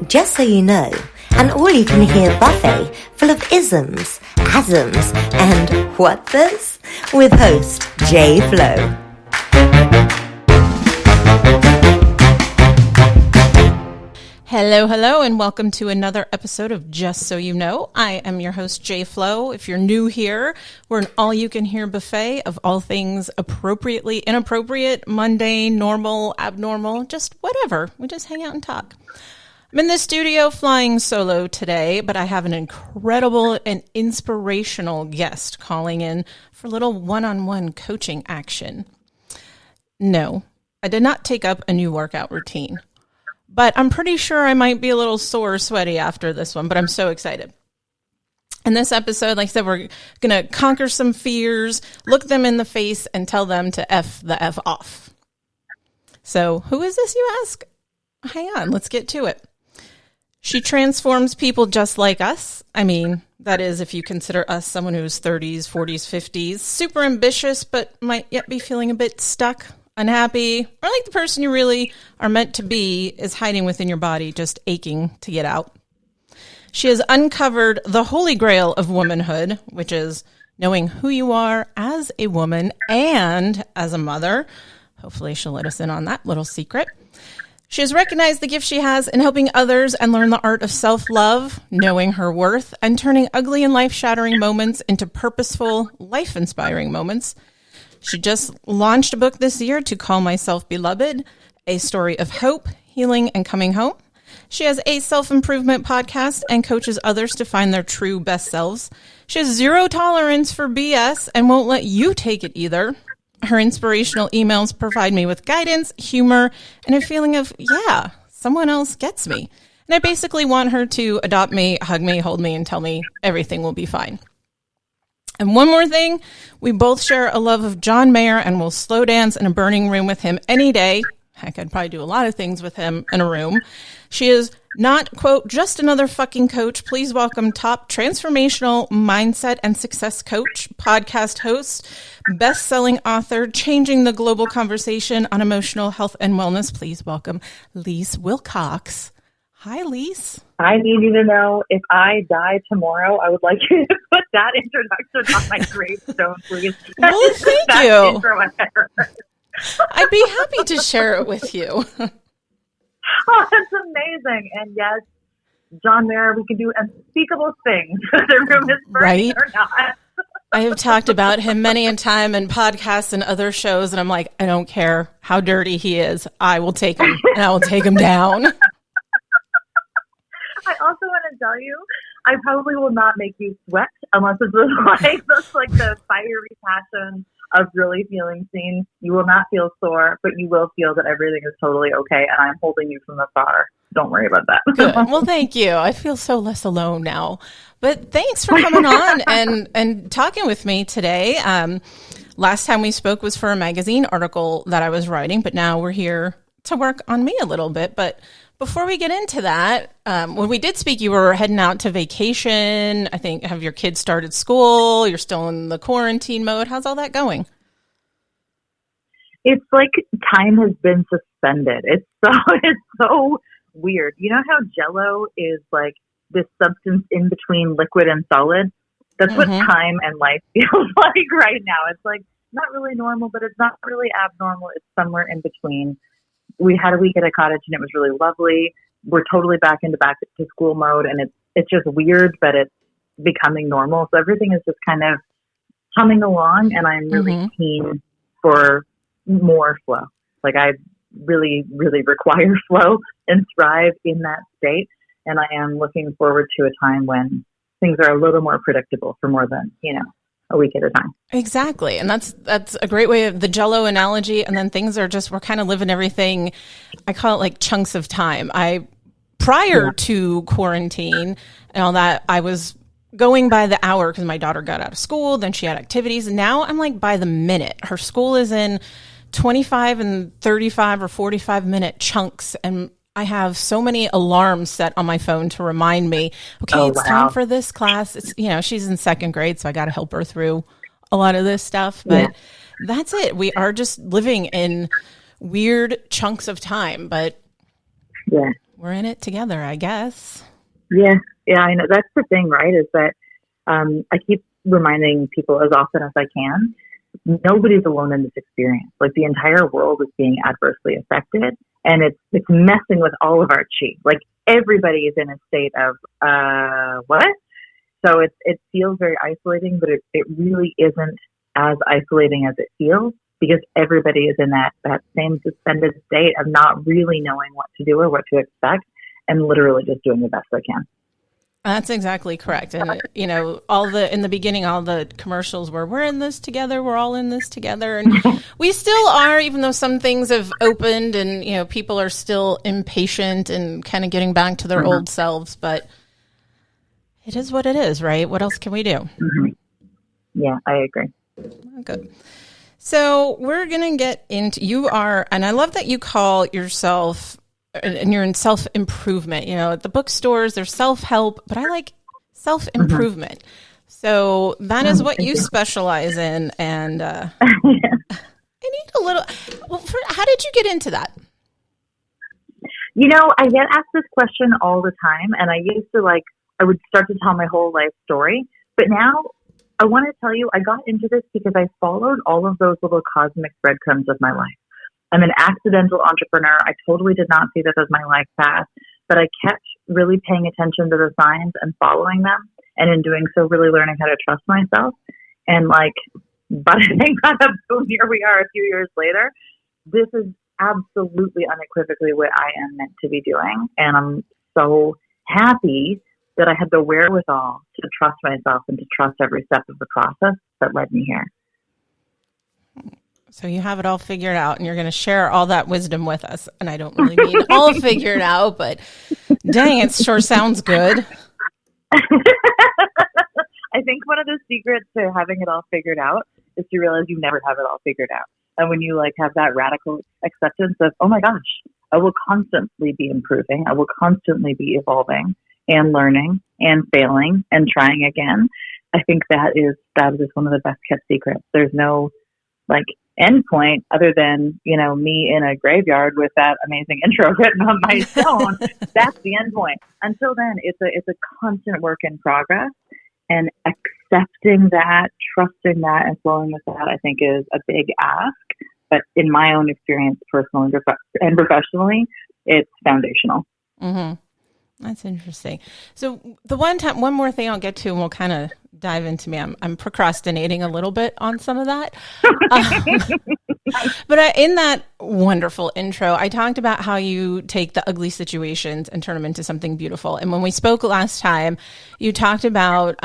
Just So You Know, an all-you-can-hear buffet full of isms, asms, and whatvers with host Jay Flo. Hello, and welcome to another episode of Just So You Know. I am your host, Jay Flo. If you're new here, we're an all-you-can-hear buffet of all things appropriately inappropriate, mundane, normal, abnormal, just whatever. We just hang out and talk. I'm in the studio flying solo today, but I have an incredible and inspirational guest calling in for a little one-on-one coaching action. No, I did not take up a new workout routine. But I'm pretty sure I might be a little sore, sweaty after this one, but I'm so excited. In this episode, like I said, we're going to conquer some fears, look them in the face, and tell them to F the F off. So who is this, you ask? Hang on, let's get to it. She transforms people just like us. I mean, that is, if you consider us someone who's 30s, 40s, 50s, super ambitious, but might yet be feeling a bit stuck, unhappy, or like the person you really are meant to be is hiding within your body, just aching to get out. She has uncovered the holy grail of womanhood, which is knowing who you are as a woman and as a mother. Hopefully she'll let us in on that little secret. She has recognized the gift she has in helping others and learn the art of self-love, knowing her worth, and turning ugly and life-shattering moments into purposeful, life-inspiring moments. She just launched a book this year to Call Myself Beloved, a story of hope, healing, and coming home. She has a self-improvement podcast and coaches others to find their true best selves. She has zero tolerance for BS and won't let you take it either. Her inspirational emails provide me with guidance, humor, and a feeling of, yeah, someone else gets me. And I basically want her to adopt me, hug me, hold me, and tell me everything will be fine. And one more thing, we both share a love of John Mayer and will slow dance in a burning room with him any day. Heck, I'd probably do a lot of things with him in a room. She is not, quote, just another fucking coach. Please welcome top transformational mindset and success coach, podcast host, best-selling author, changing the global conversation on emotional health and wellness. Please welcome Lise Wilcox. Hi, Lise. I need you to know, if I die tomorrow, I would like you to put that introduction on my gravestone, please. Well, thank you. I'd be happy to share it with you. Oh, that's amazing. And yes, John Mayer, we can do unspeakable things, whether the room is burning or not. I have talked about him many a time in podcasts and other shows, and I'm like, I don't care how dirty he is. I will take him, and I will take him down. I also want to tell you, I probably will not make you sweat unless it's like the fiery passion of really feeling seen. You will not feel sore, but you will feel that everything is totally okay, and I'm holding you from afar. Don't worry about that. Good. Well, thank you. I feel so less alone now. But thanks for coming on and talking with me today. Last time we spoke was for a magazine article that I was writing, but now we're here to work on me a little bit. But before we get into that, when we did speak, you were heading out to vacation. I think, have your kids started school? You're still in the quarantine mode. How's all that going? It's like time has been suspended. It's so weird. You know how Jell-O is like this substance in between liquid and solid? That's what time and life feels like right now. It's like not really normal, but it's not really abnormal. It's somewhere in between. We had a week at a cottage and it was really lovely. We're totally back to school mode, and it's just weird, but it's becoming normal. So everything is just kind of humming along, and I'm really keen for more flow. Like I really, really require flow and thrive in that state. And I am looking forward to a time when things are a little more predictable for more than, a week at a time. Exactly. And that's a great way of the Jell-O analogy. And then things are just, we're kind of living everything. I call it like chunks of time. Prior to quarantine and all that, I was going by the hour because my daughter got out of school, then she had activities. And now I'm like by the minute. Her school is in 25 and 35 or 45 minute chunks. And I have so many alarms set on my phone to remind me, okay, it's time for this class. It's, she's in second grade, so I got to help her through a lot of this stuff. But that's it. We are just living in weird chunks of time, but yeah, we're in it together, I guess. yeah, I know. That's the thing, right? Is that I keep reminding people as often as I can, nobody's alone in this experience. Like the entire world is being adversely affected, and it's messing with all of our chi. Like everybody is in a state of what? So it feels very isolating, but it really isn't as isolating as it feels, because everybody is in that same suspended state of not really knowing what to do or what to expect, and literally just doing the best they can. That's exactly correct. And, in the beginning, all the commercials were, we're in this together, we're all in this together. And we still are, even though some things have opened and, people are still impatient and kind of getting back to their old selves. But it is what it is, right? What else can we do? Mm-hmm. Yeah, I agree. Good. So we're going to get into, and I love that you call yourself, and you're in self-improvement. At the bookstores, there's self-help, but I like self-improvement. So that is what you specialize in. And I need a little, how did you get into that? I get asked this question all the time, and I used to I would start to tell my whole life story. But now I want to tell you, I got into this because I followed all of those little cosmic breadcrumbs of my life. I'm an accidental entrepreneur. I totally did not see that as my life path, but I kept really paying attention to the signs and following them. And in doing so, really learning how to trust myself. And but I think boom, here we are a few years later. This is absolutely unequivocally what I am meant to be doing. And I'm so happy that I had the wherewithal to trust myself and to trust every step of the process that led me here. So you have it all figured out, and you're going to share all that wisdom with us. And I don't really mean all figured out, but dang, it sure sounds good. I think one of the secrets to having it all figured out is to realize you never have it all figured out. And when you have that radical acceptance of, oh my gosh, I will constantly be improving. I will constantly be evolving and learning and failing and trying again. I think that is one of the best kept secrets. There's no end point other than, me in a graveyard with that amazing intro written on my stone. That's the end point. Until then, it's a constant work in progress, and accepting that, trusting that, and flowing with that, I think is a big ask. But in my own experience, personally and professionally, it's foundational. Mm-hmm. That's interesting. So the one more thing I'll get to, and we'll kind of dive into me. I'm procrastinating a little bit on some of that. But in that wonderful intro, I talked about how you take the ugly situations and turn them into something beautiful. And when we spoke last time, you talked about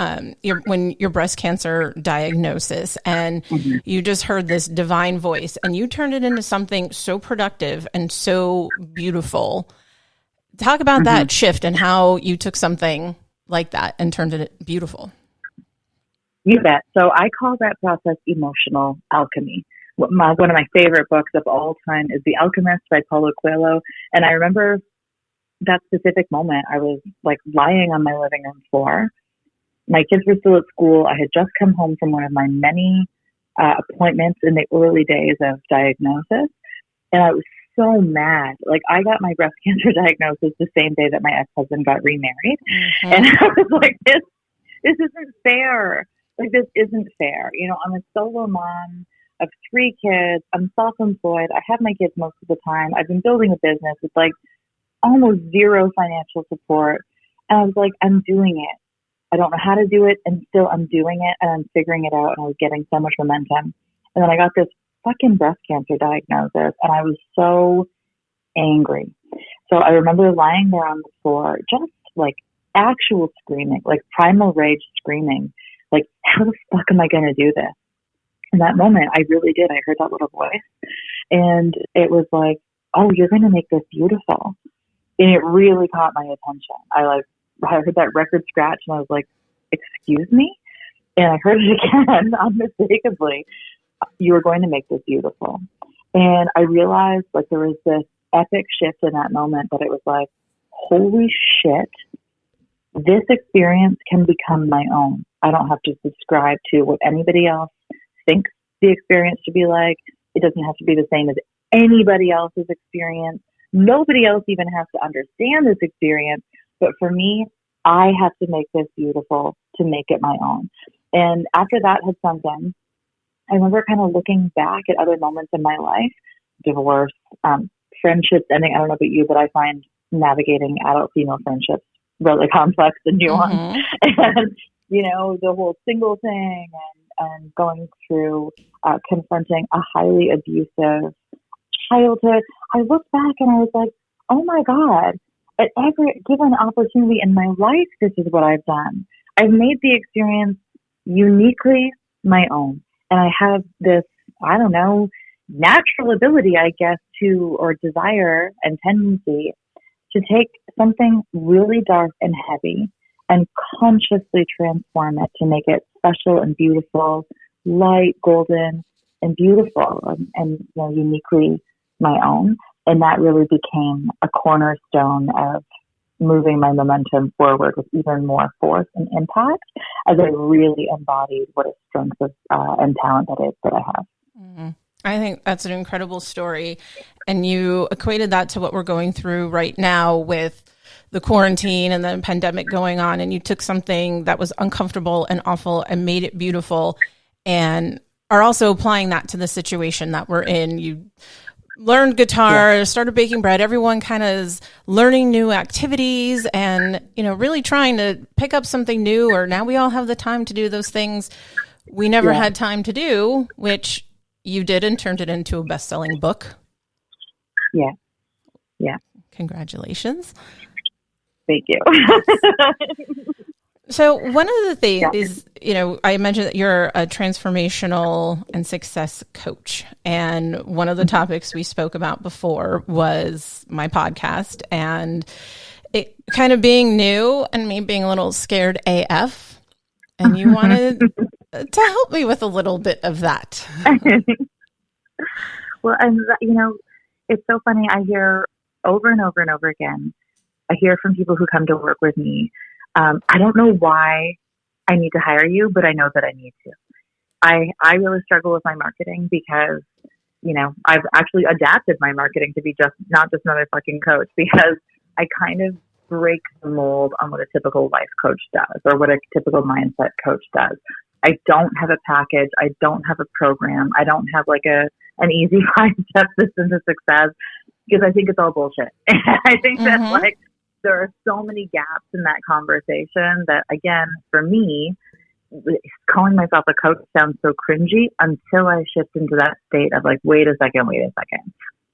your breast cancer diagnosis, and you just heard this divine voice, and you turned it into something so productive and so beautiful. Talk about that shift and how you took something like that and turned it beautiful. You bet. So I call that process emotional alchemy. One of my favorite books of all time is The Alchemist by Paulo Coelho. And I remember that specific moment. I was lying on my living room floor. My kids were still at school. I had just come home from one of my many appointments in the early days of diagnosis. And I was so mad. I got my breast cancer diagnosis the same day that my ex-husband got remarried. And I was like, this isn't fair. This isn't fair. I'm a solo mom of 3 kids. I'm self-employed. I have my kids most of the time. I've been building a business with almost zero financial support. And I was like, I'm doing it. I don't know how to do it. And still I'm doing it, and I'm figuring it out. And I was getting so much momentum. And then I got this fucking breast cancer diagnosis, and I was so angry. So I remember lying there on the floor, just actual screaming, primal rage screaming, how the fuck am I going to do this? In that moment, I really did. I heard that little voice, and it was oh, you're going to make this beautiful. And it really caught my attention. I heard that record scratch, and I was like, excuse me? And I heard it again, unmistakably. You are going to make this beautiful. And I realized there was this epic shift in that moment, but it was holy shit, this experience can become my own. I don't have to subscribe to what anybody else thinks the experience should be like. It doesn't have to be the same as anybody else's experience. Nobody else even has to understand this experience. But for me, I have to make this beautiful to make it my own. And after that had sunk in, I remember kind of looking back at other moments in my life, divorce, friendships ending. I don't know about you, but I find navigating adult female friendships really complex and nuanced. And, the whole single thing and going through confronting a highly abusive childhood. I looked back and I was like, oh my God, at every given opportunity in my life, this is what I've done. I've made the experience uniquely my own. And I have this, I don't know, natural ability, I guess, or desire and tendency to take something really dark and heavy and consciously transform it to make it special and beautiful, light, golden, and beautiful and uniquely my own. And that really became a cornerstone of moving my momentum forward with even more force and impact as I really embodied what a strength of, and talent that is that I have. Mm-hmm. I think that's an incredible story. And you equated that to what we're going through right now with the quarantine and the pandemic going on. And you took something that was uncomfortable and awful and made it beautiful, and are also applying that to the situation that we're in. You learned guitar, started baking bread. Everyone kind of is learning new activities and, really trying to pick up something new, or now we all have the time to do those things we never had time to do, which you did and turned it into a best-selling book. Yeah. Yeah. Congratulations. Thank you. So one of the things is, I mentioned that you're a transformational and success coach. And one of the topics we spoke about before was my podcast, and it kind of being new and me being a little scared AF. And you wanted to help me with a little bit of that. Well, and it's so funny. I hear over and over and over again, I hear from people who come to work with me, I don't know why I need to hire you, but I know that I need to. I really struggle with my marketing because, I've actually adapted my marketing to be not just another fucking coach, because I kind of break the mold on what a typical life coach does or what a typical mindset coach does. I don't have a package. I don't have a program. I don't have like an easy 5-step system to success, because I think it's all bullshit. I think that there are so many gaps in that conversation that, again, for me, calling myself a coach sounds so cringy until I shift into that state of like, wait a second.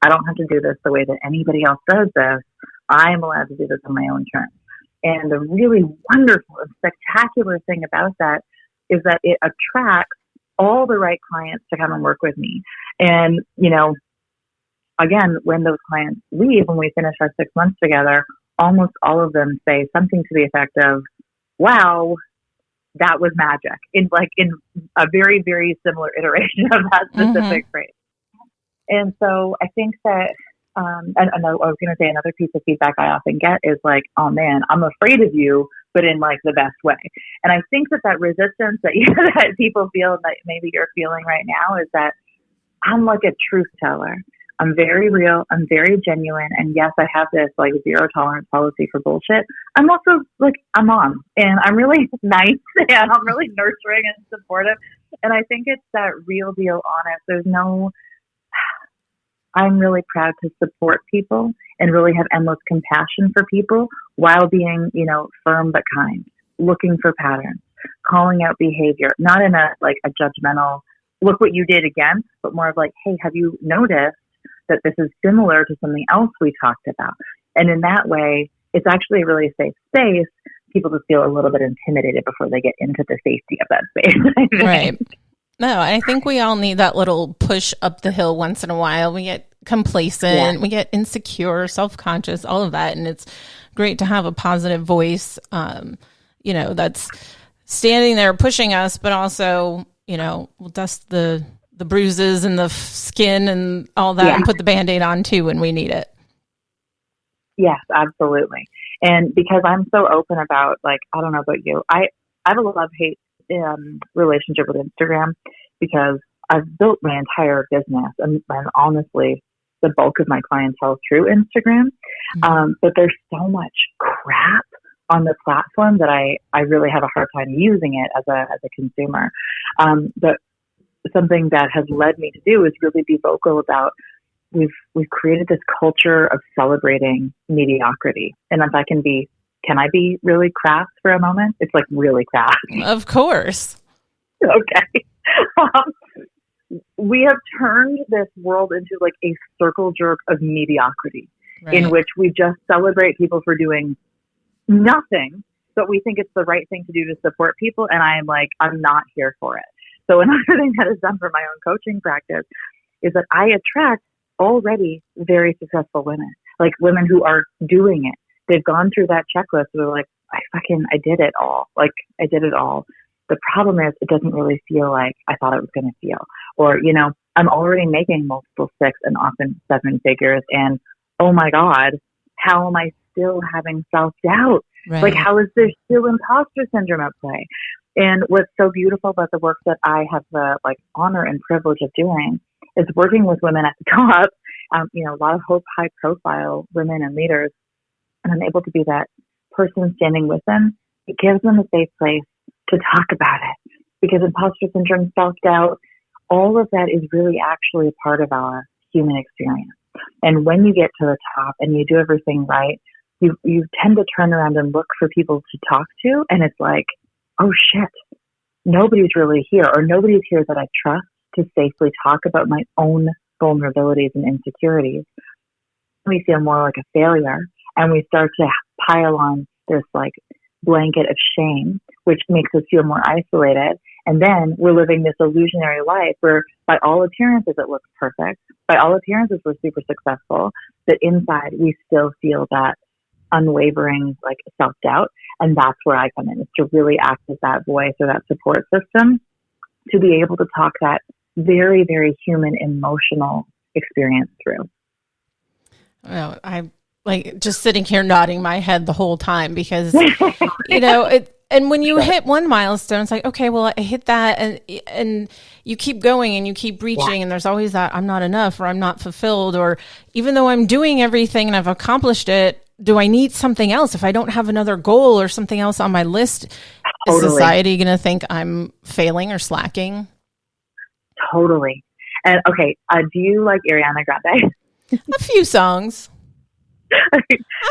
I don't have to do this the way that anybody else does this. I'm allowed to do this on my own terms. And the really wonderful and spectacular thing about that is that it attracts all the right clients to come and work with me. And, again, when those clients leave, when we finish our 6 months together, almost all of them say something to the effect of, wow, that was magic, in a very, very similar iteration of that specific phrase. And so I think that, and I was going to say another piece of feedback I often get is like, oh man, I'm afraid of you, but in like the best way. And I think that resistance that that people feel, and that maybe you're feeling right now, is that I'm like a truth teller. I'm very real. I'm very genuine. And yes, I have this like zero tolerance policy for bullshit. I'm also like a mom, and I'm really nice, and I'm really nurturing and supportive. And I think it's that real deal honest. I'm really proud to support people and really have endless compassion for people while being, firm but kind, looking for patterns, calling out behavior, not in a judgmental, look what you did again, but more of like, hey, have you noticed that this is similar to something else we talked about? And in that way, it's actually a really safe space. People just feel a little bit intimidated before they get into the safety of that space. Right. No, I think we all need that little push up the hill once in a while. We get complacent, we get insecure, self-conscious, all of that. And it's great to have a positive voice, that's standing there pushing us, but also, we'll dust the bruises and the skin and all that and put the Band-Aid on too when we need it. Yes, absolutely. And because I'm so open about, I don't know about you, I have a love-hate relationship with Instagram, because I've built my entire business and honestly, the bulk of my clientele through Instagram. But there's so much crap on the platform that I really have a hard time using it as a consumer. But something that has led me to do is really be vocal about we've created this culture of celebrating mediocrity. And if can I be really crass for a moment? It's like really crass. Of course. Okay. We have turned this world into like a circle jerk of mediocrity, right, in which we just celebrate people for doing nothing, but we think it's the right thing to do to support people. And I'm not here for it. So another thing that is done for my own coaching practice is that I attract already very successful women, like women who are doing it. They've gone through that checklist. They're like, I did it all. Like I did it all. The problem is it doesn't really feel like I thought it was going to feel. Or, I'm already making multiple 6 and often 7 figures. And oh my God, how am I still having self-doubt? Right. Like how is there still imposter syndrome at play? And what's so beautiful about the work that I have the honor and privilege of doing is working with women at the top, a lot of high profile women and leaders. And I'm able to be that person standing with them. It gives them a safe place to talk about it, because imposter syndrome, self-doubt, all of that is really actually a part of our human experience. And when you get to the top and you do everything right, you tend to turn around and look for people to talk to. And it's like, oh shit, nobody's really here, or nobody's here that I trust to safely talk about my own vulnerabilities and insecurities. We feel more like a failure, and we start to pile on this blanket of shame, which makes us feel more isolated. And then we're living this illusionary life where by all appearances it looks perfect. By all appearances we're super successful, but inside we still feel that unwavering self-doubt. And that's where I come in, is to really act as that voice or that support system to be able to talk that very, very human emotional experience through. Well, I'm just sitting here nodding my head the whole time because, and when you hit one milestone, it's like, okay, well, I hit that, and you keep going and you keep reaching, and there's always that I'm not enough, or I'm not fulfilled, or even though I'm doing everything and I've accomplished it, do I need something else? If I don't have another goal or something else on my list, Is society going to think I'm failing or slacking? Totally. And okay, do you like Ariana Grande? A few songs.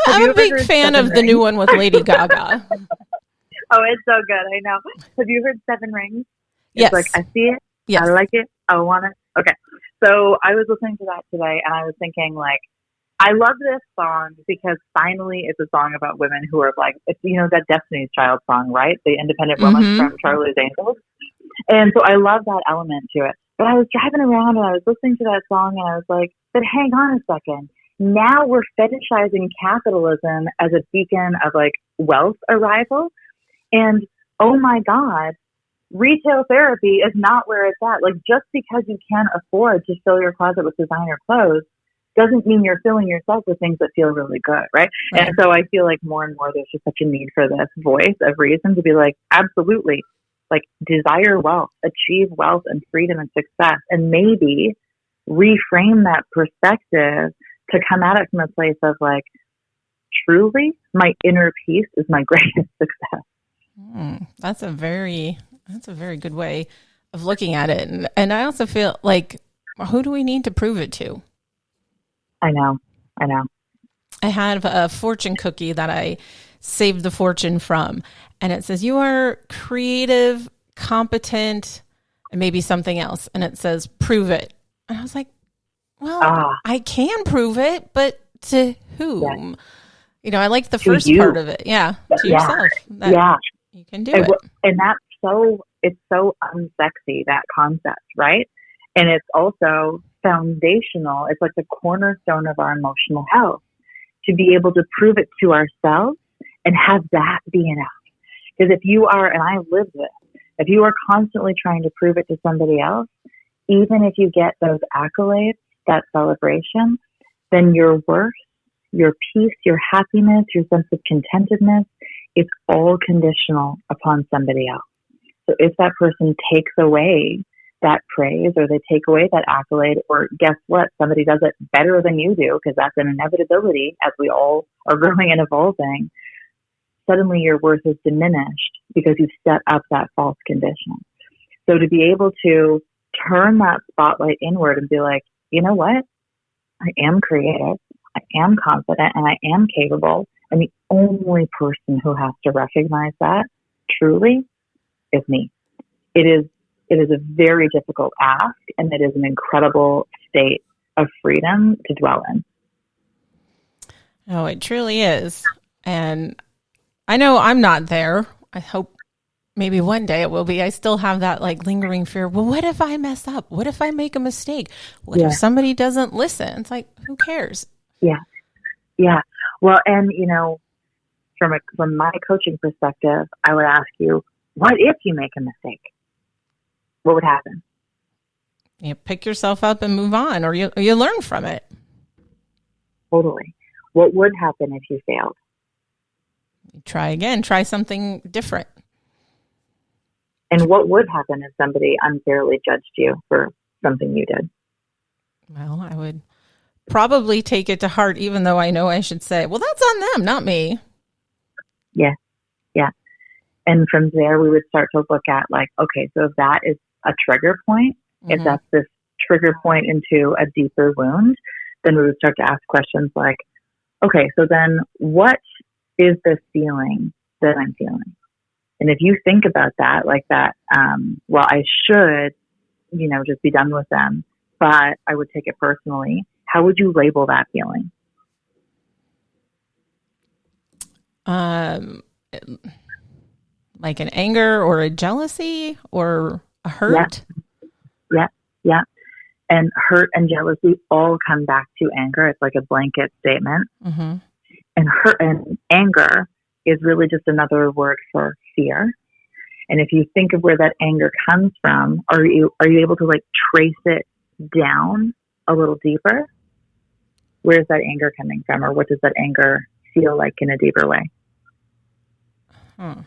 I'm a big fan of the new one with Lady Gaga. Oh, it's so good. I know. Have you heard Seven Rings? Yes. It's I see it. Yes. I like it. I want it. Okay. So I was listening to that today, and I was thinking, I love this song because finally it's a song about women who are it's, that Destiny's Child song, right? The independent woman from Charlie's Angels. And so I love that element to it. But I was driving around and I was listening to that song, and I was like, but hang on a second. Now we're fetishizing capitalism as a beacon of wealth arrival. And oh my God, retail therapy is not where it's at. Just because you can't afford to fill your closet with designer clothes doesn't mean you're filling yourself with things that feel really good, right? And so I feel more and more there's just such a need for this voice of reason to be absolutely, desire wealth, achieve wealth and freedom and success, and maybe reframe that perspective to come at it from a place of truly my inner peace is my greatest success. That's a very good way of looking at it. And I also feel who do we need to prove it to? I know. I have a fortune cookie that I saved the fortune from, and it says, you are creative, competent, and maybe something else. And it says, prove it. And I was like, well, I can prove it, but to whom? Yes. I like the first part of it. Yeah. To yourself. You can do it. And it's so unsexy, that concept, right? And it's also foundational. It's the cornerstone of our emotional health, to be able to prove it to ourselves and have that be enough. Because if you are, and I live this, if you are constantly trying to prove it to somebody else, even if you get those accolades, that celebration, then your worth, your peace, your happiness, your sense of contentedness, it's all conditional upon somebody else. So if that person takes away that praise, or they take away that accolade, or guess what? Somebody does it better than you do, because that's an inevitability as we all are growing and evolving. Suddenly your worth is diminished because you've set up that false condition. So to be able to turn that spotlight inward and be like, you know what? I am creative, I am confident, and I am capable. And the only person who has to recognize that truly is me. It is a very difficult ask, and it is an incredible state of freedom to dwell in. Oh, it truly is. And I know I'm not there. I hope maybe one day it will be. I still have that like lingering fear. Well, what if I mess up? What if I make a mistake? What if somebody doesn't listen? It's like, who cares? Yeah. Yeah. Well, and from my coaching perspective, I would ask you, what if you make a mistake? What would happen? You pick yourself up and move on, or you learn from it. Totally. What would happen if you failed? Try again. Try something different. And what would happen if somebody unfairly judged you for something you did? Well, I would probably take it to heart, even though I know I should say, well, that's on them, not me. Yeah. Yeah. And from there, we would start to look at like, okay, so if that is a trigger point, if that's this trigger point into a deeper wound, then we would start to ask questions like, okay, so then what is this feeling that I'm feeling? And if you think about that, like that, well, I should, just be done with them, but I would take it personally. How would you label that feeling? Like an anger or a jealousy or a hurt? Yeah. And hurt and jealousy all come back to anger. It's like a blanket statement. Mm-hmm. And hurt and anger is really just another word for fear. And if you think of where that anger comes from, are you able to like trace it down a little deeper? Where's that anger coming from, or what does that anger feel like in a deeper way? And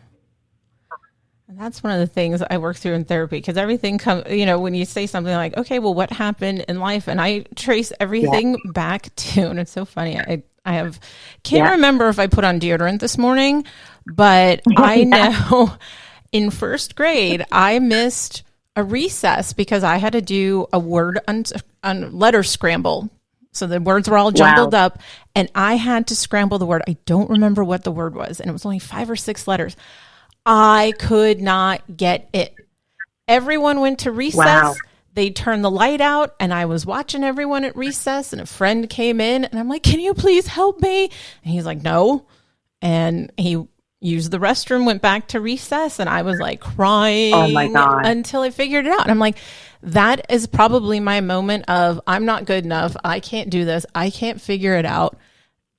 that's one of the things I work through in therapy, because everything comes, when you say something like, okay, well, what happened in life? And I trace everything back to, and it's so funny. Can't remember if I put on deodorant this morning, but I know in first grade, I missed a recess because I had to do a word on letter scramble. So the words were all jumbled up, and I had to scramble the word. I don't remember what the word was, and it was only 5 or 6 letters. I could not get it. Everyone went to recess. Wow. They turned the light out, and I was watching everyone at recess, and a friend came in, and I'm like, can you please help me? And he's like, no. And he used the restroom, went back to recess, and I was like crying until I figured it out. And I'm like, that is probably my moment of, I'm not good enough. I can't do this. I can't figure it out.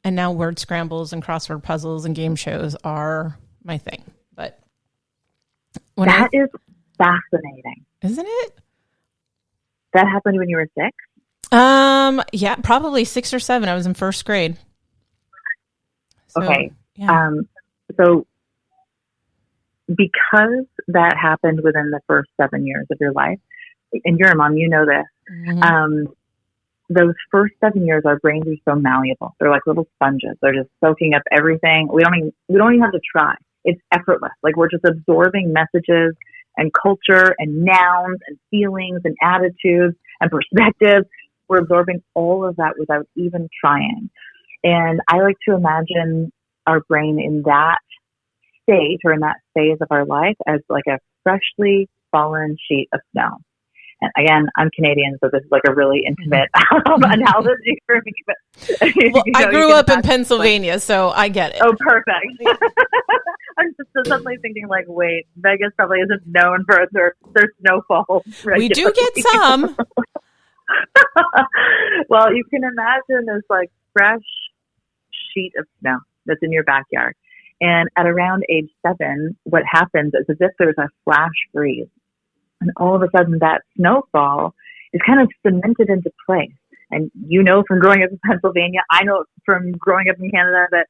And now word scrambles and crossword puzzles and game shows are my thing. But that is fascinating. Isn't it? That happened when you were 6? Yeah, probably 6 or 7. I was in first grade. So, okay. Yeah. So because that happened within the first 7 years of your life, and you're a mom, you know this, those first 7 years, our brains are so malleable. They're like little sponges. They're just soaking up everything. We don't even have to try. It's effortless. Like we're just absorbing messages and culture and nouns and feelings and attitudes and perspectives. We're absorbing all of that without even trying. And I like to imagine our brain in that state or in that phase of our life as like a freshly fallen sheet of snow. And again, I'm Canadian, so this is like a really intimate analogy for me. But, well, I grew up in Pennsylvania, so I get it. Oh, perfect. I'm just suddenly thinking like, wait, Vegas probably isn't known for their snowfall. We do get some. Well, you can imagine this like fresh sheet of snow that's in your backyard. And at around age 7, what happens is as if there's a flash freeze. And all of a sudden that snowfall is kind of cemented into place. And from growing up in Pennsylvania, I know from growing up in Canada that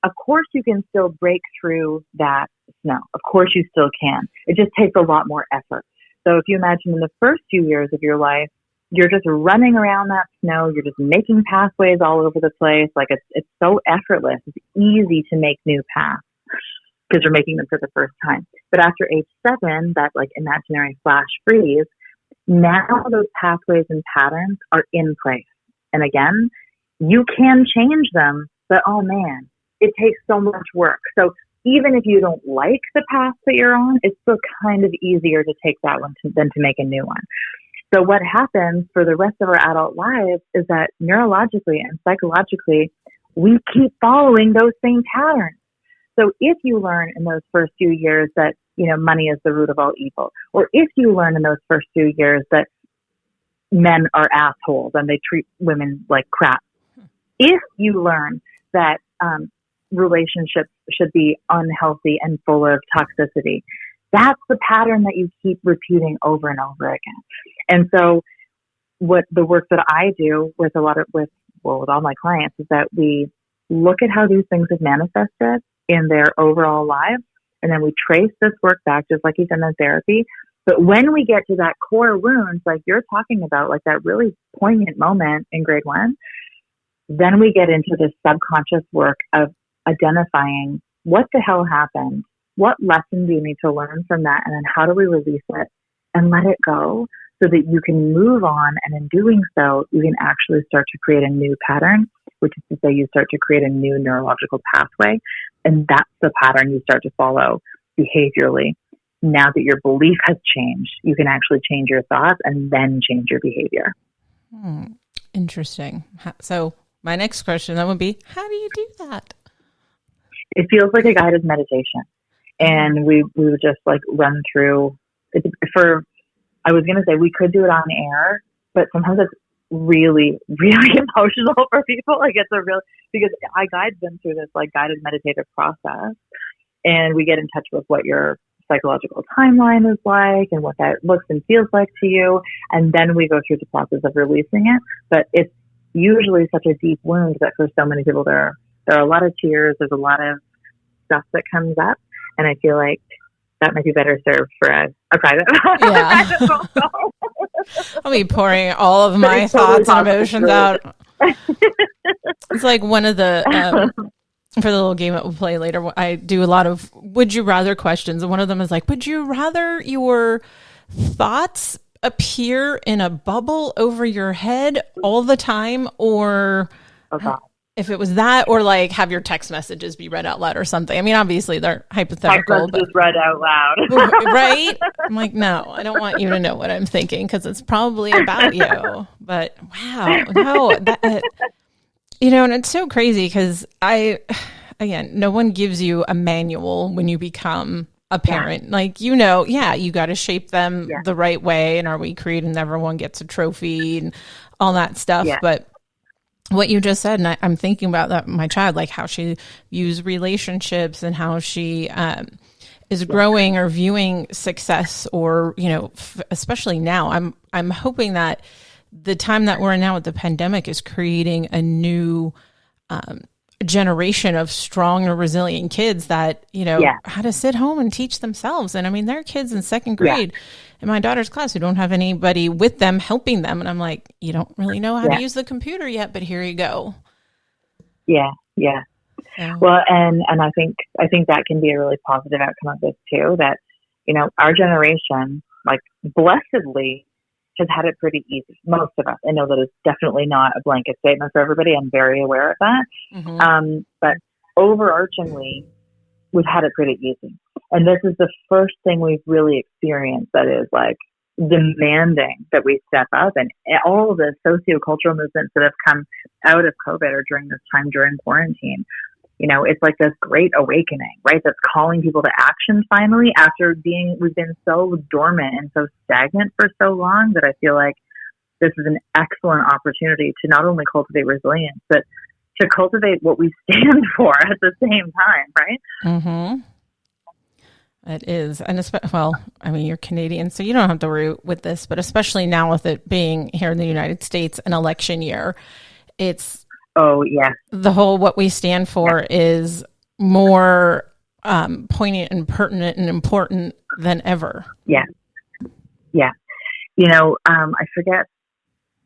of course you can still break through that snow. Of course you still can. It just takes a lot more effort. So if you imagine in the first few years of your life, you're just running around that snow, you're just making pathways all over the place. Like it's so effortless. It's easy to make new paths because you're making them for the first time. But after age 7, that like imaginary flash freeze, now those pathways and patterns are in place. And again, you can change them, but oh man, it takes so much work. So even if you don't like the path that you're on, it's still kind of easier to take that one than to make a new one. So what happens for the rest of our adult lives is that neurologically and psychologically, we keep following those same patterns. So if you learn in those first few years that, money is the root of all evil, or if you learn in those first few years that men are assholes and they treat women like crap, if you learn that relationships should be unhealthy and full of toxicity, that's the pattern that you keep repeating over and over again. And so what the work that I do with with all my clients is that we look at how these things have manifested in their overall lives, and then we trace this work back, just like you've done in therapy. But when we get to that core wound, like you're talking about, like that really poignant moment in grade 1, then we get into this subconscious work of identifying what the hell happened, what lesson do you need to learn from that, and then how do we release it and let it go so that you can move on, and in doing so, you can actually start to create a new pattern, which is to say you start to create a new neurological pathway, and that's the pattern you start to follow behaviorally. Now that your belief has changed, you can actually change your thoughts and then change your behavior. Interesting. So my next question then would be, how do you do that? It feels like a guided meditation. And we would just like run through I was going to say we could do it on air, but sometimes it's really, really emotional for people. Like because I guide them through this like guided meditative process, and we get in touch with what your psychological timeline is like and what that looks and feels like to you. And then we go through the process of releasing it. But it's usually such a deep wound that for so many people, there are a lot of tears. There's a lot of stuff that comes up. And I feel like that might be better served for a private. Yeah. I'll be pouring all of my thoughts and emotions out. It's like one of the, for the little game that we'll play later, I do a lot of would you rather questions. And one of them is like, would you rather your thoughts appear in a bubble over your head all the time, or if it was that, or like have your text messages be read out loud or something? I mean, obviously they're hypothetical, but read out loud. Right? I'm like, no, I don't want you to know what I'm thinking because it's probably about you. But wow, no, and it's so crazy because no one gives you a manual when you become a parent. Yeah. Like, you got to shape them the right way. And are we creating everyone gets a trophy and all that stuff? Yeah. But what you just said, and I'm thinking about that, my child, like how she views relationships and how she is growing or viewing success, or, especially now, I'm hoping that the time that we're in now with the pandemic is creating a new generation of strong or resilient kids that, how to sit home and teach themselves. And I mean, there are kids in second grade in my daughter's class who don't have anybody with them helping them. And I'm like, you don't really know how to use the computer yet, but here you go. Yeah. Yeah. Well, and I think that can be a really positive outcome of this too, that, our generation, like blessedly, has had it pretty easy. Most of us. I know that it's definitely not a blanket statement for everybody. I'm very aware of that. Mm-hmm. But overarchingly, we've had it pretty easy. And this is the first thing we've really experienced that is like demanding that we step up. And all of the sociocultural movements that have come out of COVID or during this time during quarantine, it's like this great awakening, right? That's calling people to action finally after we've been so dormant and so stagnant for so long, that I feel like this is an excellent opportunity to not only cultivate resilience, but to cultivate what we stand for at the same time, right? Mm-hmm. It is. And you're Canadian, so you don't have to worry with this, but especially now with it being here in the United States, an election year, it's, the whole what we stand for is more poignant and pertinent and important than ever. Yeah. Yeah. I forget,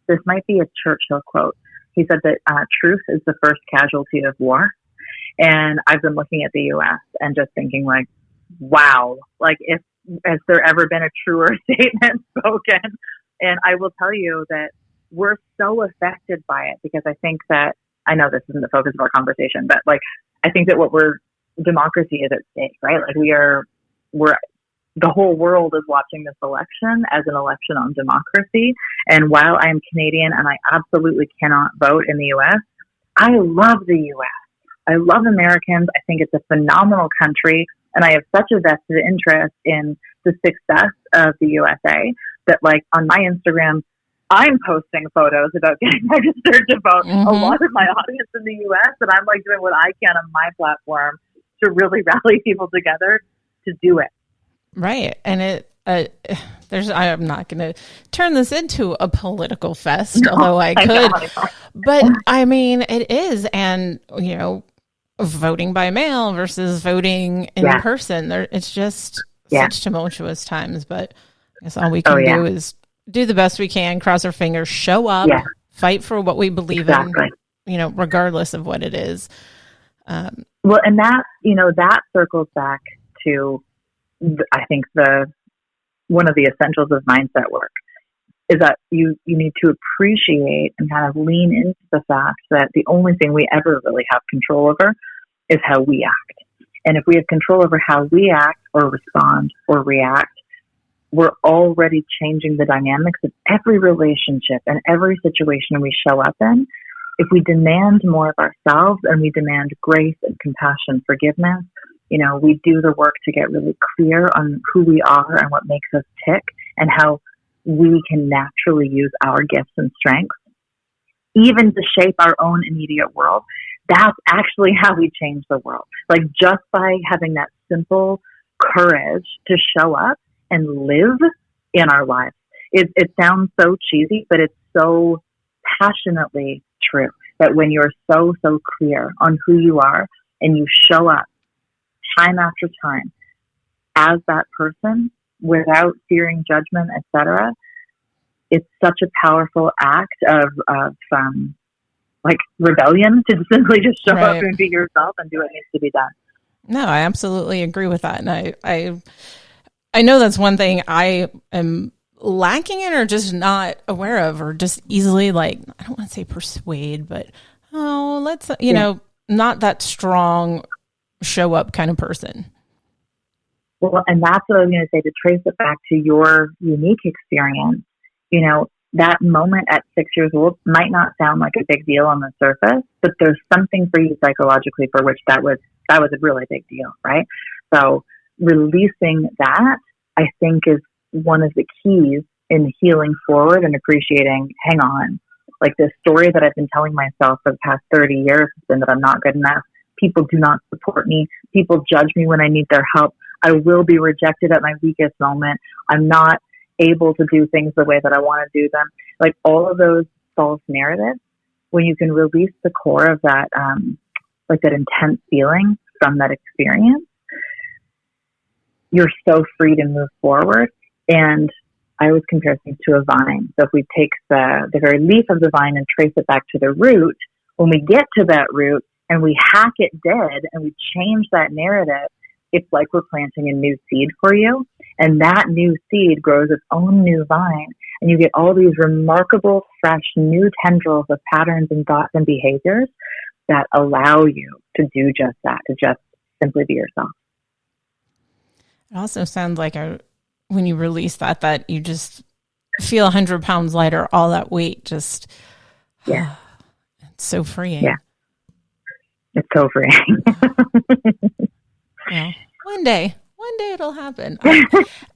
this might be a Churchill quote. He said that truth is the first casualty of war. And I've been looking at the U.S. and just thinking like, wow, like has there ever been a truer statement spoken? And I will tell you that we're so affected by it because I think that, I know this isn't the focus of our conversation, but like, I think that democracy is at stake, right? Like the whole world is watching this election as an election on democracy. And while I'm Canadian and I absolutely cannot vote in the U.S., I love the U.S. I love Americans. I think it's a phenomenal country. And I have such a vested interest in the success of the USA that like on my Instagram, I'm posting photos about getting registered to vote. A lot of my audience in the U.S. and I'm like doing what I can on my platform to really rally people together to do it. Right. And I'm not going to turn this into a political fest, although I could. I know. But I mean, it is. And, voting by mail versus voting in person, it's just such tumultuous times. But I guess all we can do is do the best we can, cross our fingers, show up, fight for what we believe in, regardless of what it is. Well, and that circles back to, I think one of the essentials of mindset work is that you need to appreciate and kind of lean into the fact that the only thing we ever really have control over is how we act. And if we have control over how we act or respond or react, we're already changing the dynamics of every relationship and every situation we show up in. If we demand more of ourselves and we demand grace and compassion, forgiveness, we do the work to get really clear on who we are and what makes us tick and how we can naturally use our gifts and strengths, even to shape our own immediate world. That's actually how we change the world. Like just by having that simple courage to show up and live in our lives. It sounds so cheesy, but it's so passionately true that when you're so clear on who you are and you show up time after time as that person without fearing judgment, etc., it's such a powerful act of rebellion to simply just show up and be yourself and do what needs to be done. No, I absolutely agree with that. And I know that's one thing I am lacking in or just not aware of or just easily I don't want to say persuade, but let's, not that strong show up kind of person. Well, and that's what I was going to say, to trace it back to your unique experience. That moment at 6 years old might not sound like a big deal on the surface, but there's something for you psychologically for which that was a really big deal, right? So releasing that, I think, is one of the keys in healing forward and appreciating, hang on, like this story that I've been telling myself for the past 30 years has been that I'm not good enough. People do not support me. People judge me when I need their help. I will be rejected at my weakest moment. I'm not able to do things the way that I want to do them. Like all of those false narratives, when you can release the core of that, that intense feeling from that experience, you're so free to move forward. And I always compare things to a vine. So if we take the very leaf of the vine and trace it back to the root, when we get to that root and we hack it dead and we change that narrative, it's like we're planting a new seed for you. And that new seed grows its own new vine. And you get all these remarkable, fresh, new tendrils of patterns and thoughts and behaviors that allow you to do just that, to just simply be yourself. It also sounds like when you release that you just feel 100 pounds lighter, all that weight just, it's so freeing. Yeah. It's so freeing. Yeah. One day it'll happen.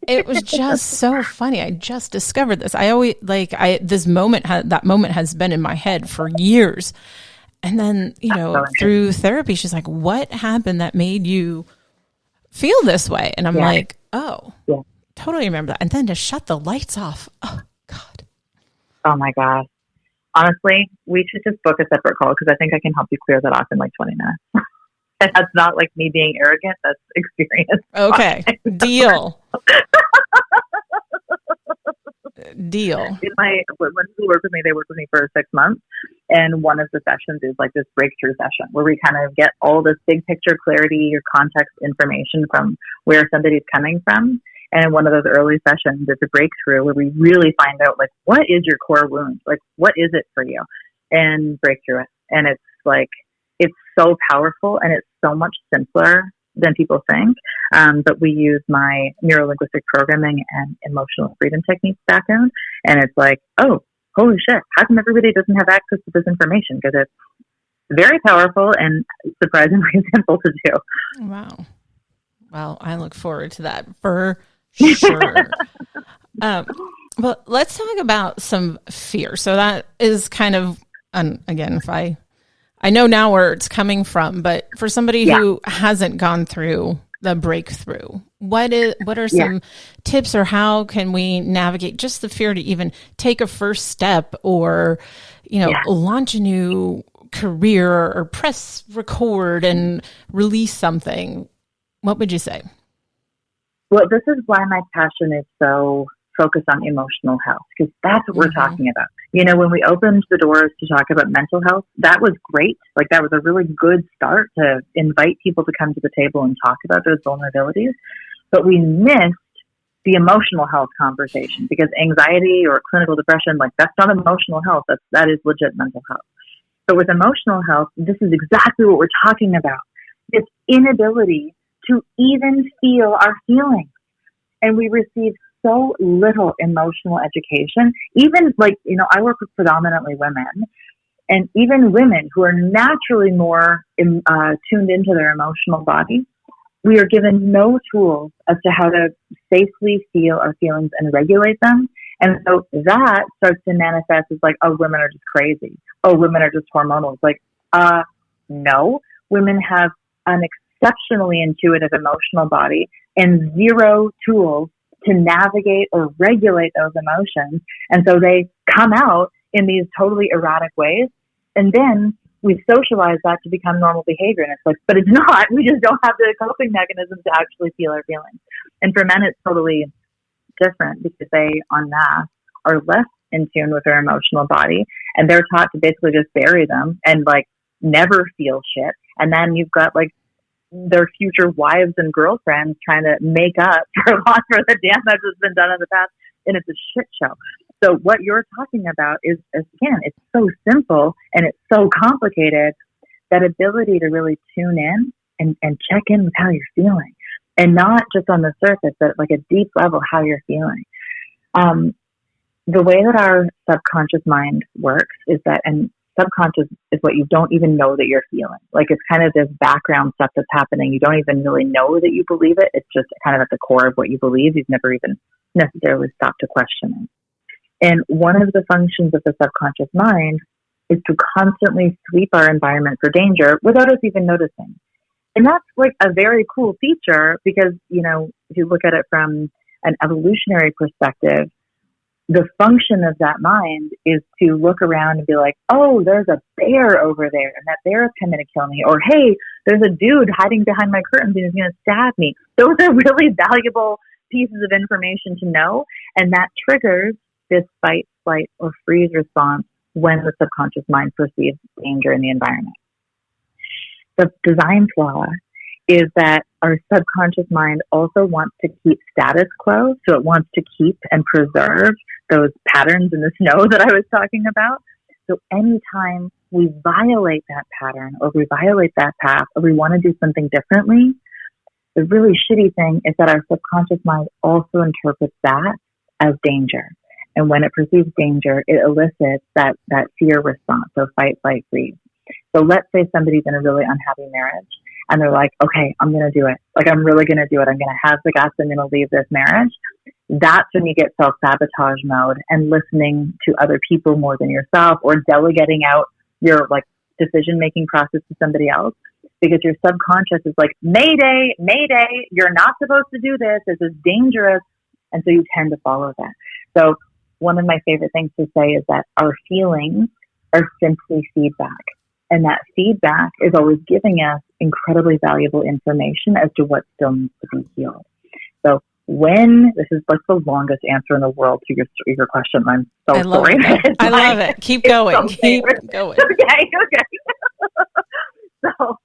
It was just so funny. I just discovered this. I always that moment has been in my head for years. And then, through therapy, she's like, what happened that made you feel this way? And I'm like, totally remember that. And then to shut the lights off. Oh God. Oh my gosh. Honestly, we should just book a separate call because I think I can help you clear that off in 20 minutes. And that's not like me being arrogant. That's experience. Okay. Deal. Deal. When people work with me, they work with me for 6 months. And one of the sessions is like this breakthrough session where we kind of get all this big picture clarity or context information from where somebody's coming from. And in one of those early sessions, it's a breakthrough where we really find out, like, what is your core wound? Like, what is it for you? And break through it. And it's like, it's so powerful and it's so much simpler than people think. But we use my neuro-linguistic programming and emotional freedom techniques background. And it's like, oh, holy shit, how come everybody doesn't have access to this information? Because it's very powerful and surprisingly simple to do. Wow. Well, I look forward to that for sure. But let's talk about some fear. So that is kind of, again, if I know now where it's coming from, but for somebody who hasn't gone through the breakthrough, what are some tips, or how can we navigate just the fear to even take a first step, or, launch a new career, or press record and release something? What would you say? Well, this is why my passion is so focused on emotional health, because that's what we're talking about. When we opened the doors to talk about mental health, that was great. Like, that was a really good start to invite people to come to the table and talk about those vulnerabilities. But we missed the emotional health conversation, because anxiety or clinical depression, like, that's not emotional health. That is legit mental health. But with emotional health, this is exactly what we're talking about. This inability to even feel our feelings. And we receive so little emotional education. Even I work with predominantly women, and even women who are naturally more tuned into their emotional body, we are given no tools as to how to safely feel our feelings and regulate them. And so that starts to manifest as like, oh, women are just crazy. Oh, women are just hormonal. It's like, no, women have an exceptionally intuitive emotional body and zero tools to navigate or regulate those emotions. And so they come out in these totally erratic ways. And then we socialize that to become normal behavior. And it's like, but it's not. We just don't have the coping mechanisms to actually feel our feelings. And for men, it's totally different, because they, en masse, are less in tune with their emotional body. And they're taught to basically just bury them and like never feel shit. And then you've got like their future wives and girlfriends trying to make up for a lot of the damage that's been done in the past. And it's a shit show. So what you're talking about is, again, it's so simple and it's so complicated, that ability to really tune in and check in with how you're feeling, and not just on the surface, but at like a deep level, how you're feeling. The way that our subconscious mind works is that, and subconscious is what you don't even know that you're feeling. Like, it's kind of this background stuff that's happening. You don't even really know that you believe it. It's just kind of at the core of what you believe. You've never even necessarily stopped to question it. And one of the functions of the subconscious mind is to constantly sweep our environment for danger without us even noticing. And that's like a very cool feature, because, if you look at it from an evolutionary perspective, the function of that mind is to look around and be like, oh, there's a bear over there, and that bear is coming to kill me. Or, hey, there's a dude hiding behind my curtains and he's going to stab me. Those are really valuable pieces of information to know. And that triggers this fight, flight, or freeze response when the subconscious mind perceives danger in the environment. The design flaw is that our subconscious mind also wants to keep status quo. So it wants to keep and preserve those patterns in the snow that I was talking about. So anytime we violate that pattern, or we violate that path, or we want to do something differently, the really shitty thing is that our subconscious mind also interprets that as danger. And when it perceives danger, it elicits that fear response, so fight, flight, freeze. So let's say somebody's in a really unhappy marriage, and they're like, okay, I'm going to do it. Like, I'm really going to do it. I'm going to have the guts. I'm going to leave this marriage. That's when you get self-sabotage mode and listening to other people more than yourself, or delegating out your like decision-making process to somebody else, because your subconscious is like, Mayday, Mayday, you're not supposed to do this. This is dangerous. And so you tend to follow that. So one of my favorite things to say is that our feelings are simply feedback. And that feedback is always giving us incredibly valuable information as to what still needs to be healed. So this is like the longest answer in the world to your question. I'm so sorry. I love it. Keep going. Keep going. Okay. So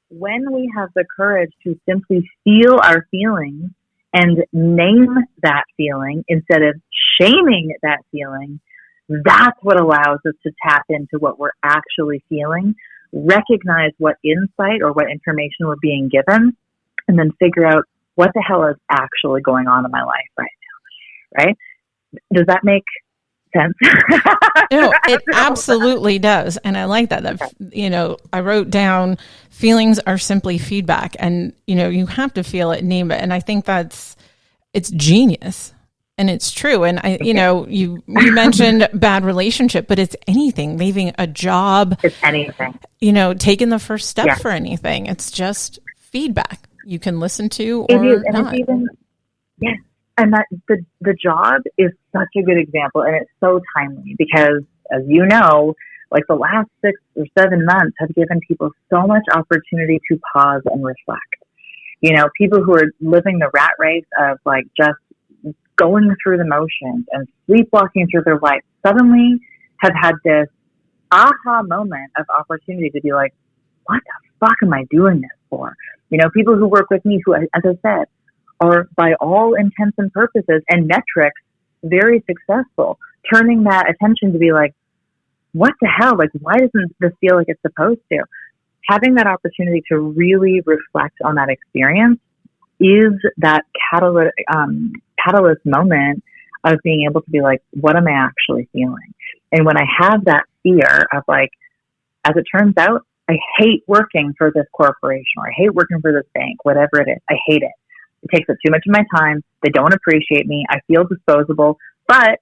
when we have the courage to simply feel our feelings and name that feeling instead of shaming that feeling, that's what allows us to tap into what we're actually feeling, recognize what insight or what information we're being given, and then figure out what the hell is actually going on in my life right now, right? Does that make sense? No, it absolutely does. And I like that, I wrote down feelings are simply feedback, and, you have to feel it, name it. And I think it's genius and it's true. And you mentioned bad relationship, but it's anything, leaving a job, it's anything, taking the first step for anything. It's just feedback you can listen to or not. It's even, yes. And that the job is such a good example, and it's so timely because, as you know, like the last 6 or 7 months have given people so much opportunity to pause and reflect. People who are living the rat race of like just going through the motions and sleepwalking through their life suddenly have had this aha moment of opportunity to be like, what the fuck am I doing this for? People who work with me who, as I said, are by all intents and purposes and metrics very successful, turning that attention to be like, what the hell? Like, why doesn't this feel like it's supposed to? Having that opportunity to really reflect on that experience is that catalyst moment of being able to be like, what am I actually feeling? And when I have that fear of like, as it turns out, I hate working for this corporation, or I hate working for this bank, whatever it is. I hate it. It takes up too much of my time. They don't appreciate me. I feel disposable. But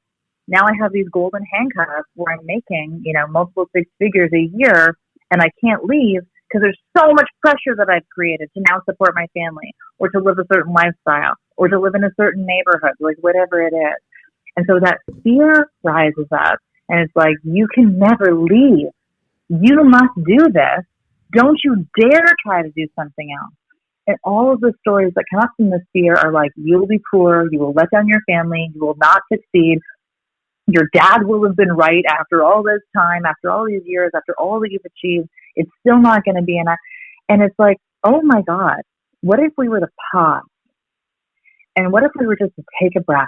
now I have these golden handcuffs where I'm making, multiple 6 figures a year, and I can't leave because there's so much pressure that I've created to now support my family, or to live a certain lifestyle, or to live in a certain neighborhood, like whatever it is. And so that fear rises up, and it's like, you can never leave. You must do this. Don't you dare try to do something else. And all of the stories that come up from this fear are like, you will be poor, you will let down your family, you will not succeed, your dad will have been right after all this time, after all these years, after all that you've achieved, it's still not going to be enough. And it's like, oh my God, what if we were to pause? And what if we were just to take a breath?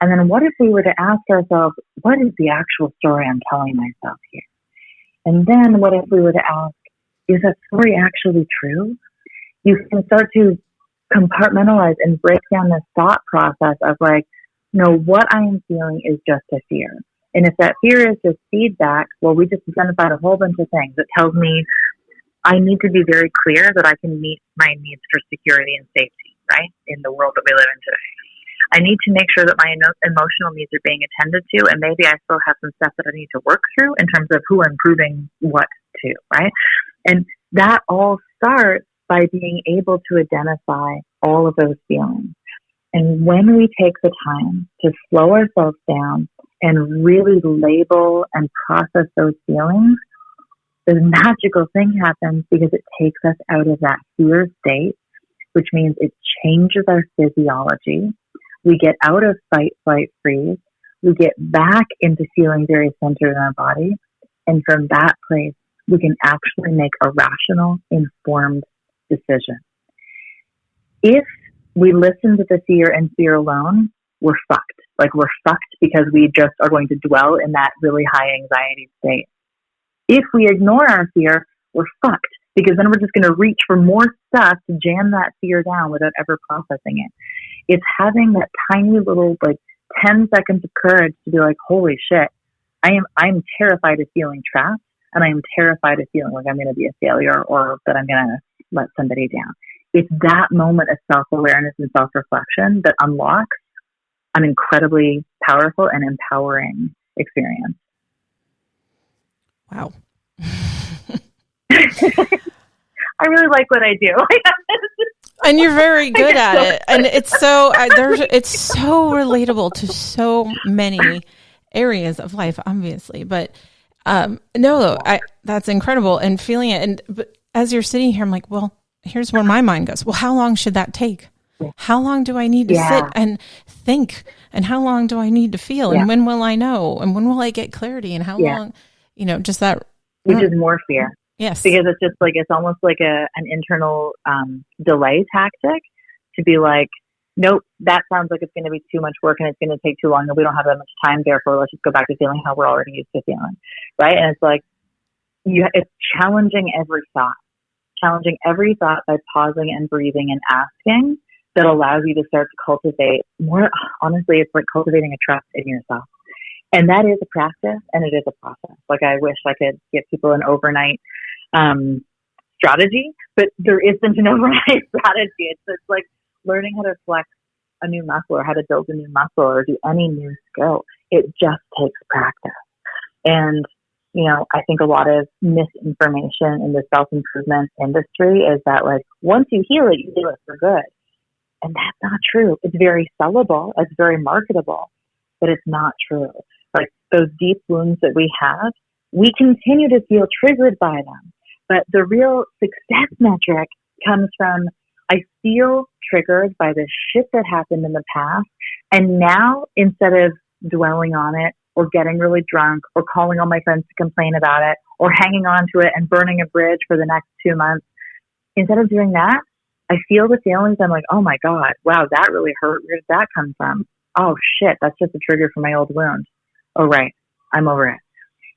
And then what if we were to ask ourselves, what is the actual story I'm telling myself here? And then what if we were to ask, is that story actually true? You can start to compartmentalize and break down this thought process of like, no, what I am feeling is just a fear. And if that fear is just feedback, well, we just identified a whole bunch of things. It tells me I need to be very clear that I can meet my needs for security and safety, right, in the world that we live in today. I need to make sure that my emotional needs are being attended to, and maybe I still have some stuff that I need to work through in terms of who I'm proving what to, right? And that all starts by being able to identify all of those feelings. And when we take the time to slow ourselves down and really label and process those feelings, the magical thing happens because it takes us out of that fear state, which means it changes our physiology. We get out of fight, flight, freeze. We get back into feeling very centered in our body. And from that place, we can actually make a rational, informed decision. If we listen to the fear and fear alone, we're fucked. Like, we're fucked because we just are going to dwell in that really high anxiety state. If we ignore our fear, we're fucked because then we're just going to reach for more stuff to jam that fear down without ever processing it. It's having that tiny little, 10 seconds of courage to be like, holy shit, I'm terrified of feeling trapped, and I am terrified of feeling like I'm going to be a failure or that I'm going to let somebody down. It's that moment of self-awareness and self-reflection that unlocks an incredibly powerful and empowering experience. Wow. I really like what I do. And you're very good at it. And it's it's so relatable to so many areas of life, obviously. But that's incredible. And feeling it. But as you're sitting here, I'm like, well, here's where my mind goes. Well, how long should that take? How long do I need to sit and think? And how long do I need to feel? And when will I know? And when will I get clarity? And how long, just that. Which is more fear. Yes. Because it's just like, it's almost like an internal delay tactic to be like, nope, that sounds like it's going to be too much work and it's going to take too long and we don't have that much time. Therefore, let's just go back to feeling how we're already used to feeling. Right. And it's like, it's challenging every thought by pausing and breathing and asking that allows you to start to cultivate more. Honestly, it's like cultivating a trust in yourself. And that is a practice and it is a process. Like I wish I could give people an overnight strategy, but there isn't an overnight strategy. It's just like learning how to flex a new muscle or how to build a new muscle or do any new skill. It just takes practice. And, I think a lot of misinformation in the self-improvement industry is that like, once you heal it, you heal it for good. And that's not true. It's very sellable. It's very marketable, but it's not true. Like those deep wounds that we have, we continue to feel triggered by them. But the real success metric comes from, I feel triggered by the shit that happened in the past. And now, instead of dwelling on it or getting really drunk or calling all my friends to complain about it or hanging on to it and burning a bridge for the next 2 months, instead of doing that, I feel the feelings. I'm like, oh my God, wow, that really hurt. Where did that come from? Oh shit, that's just a trigger from my old wound. Oh, right. I'm over it.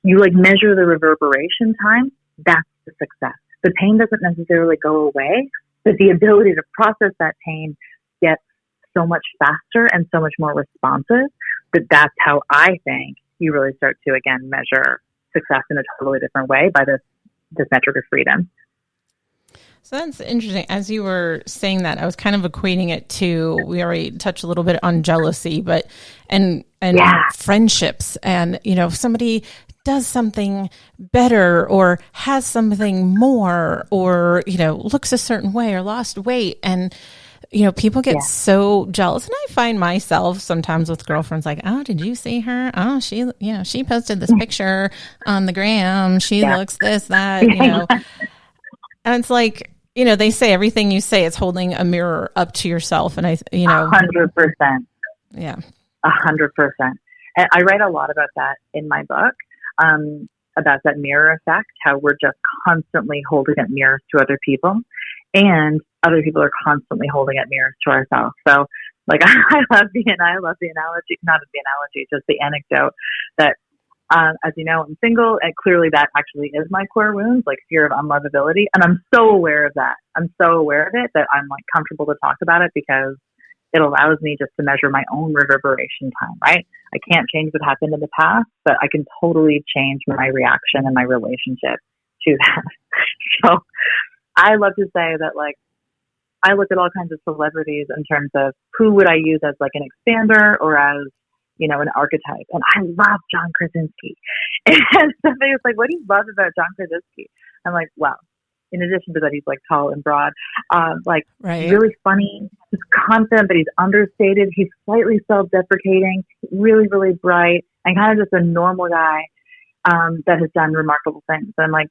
You like measure the reverberation time. That's the success. The pain doesn't necessarily go away, but the ability to process that pain gets so much faster and so much more responsive that that's how I think you really start to, again, measure success in a totally different way by this metric of freedom. So that's interesting. As you were saying that, I was kind of equating it to, we already touched a little bit on jealousy, but, and friendships. And, if somebody does something better or has something more or, looks a certain way or lost weight and, people get so jealous. And I find myself sometimes with girlfriends like, oh, did you see her? Oh, she posted this picture on the gram. She looks this, that, And it's like, they say everything you say is holding a mirror up to yourself. And 100%. Yeah. 100%. And I write a lot about that in my book, about that mirror effect, how we're just constantly holding up mirrors to other people and other people are constantly holding up mirrors to ourselves. So like, I love the analogy, not the analogy, just the anecdote that, as you know, I'm single and clearly that actually is my core wounds, like fear of unlovability. And I'm so aware of that. I'm so aware of it that I'm like comfortable to talk about it because it allows me just to measure my own reverberation time, right? I can't change what happened in the past, but I can totally change my reaction and my relationship to that. So I love to say that like, I look at all kinds of celebrities in terms of who would I use as like an expander or as, an archetype. And I love John Krasinski. And somebody's like, what do you love about John Krasinski? I'm like, well, in addition to that, he's like tall and broad, really funny. He's confident, but he's understated. He's slightly self-deprecating, really, really bright, and kind of just a normal guy that has done remarkable things. And I'm like,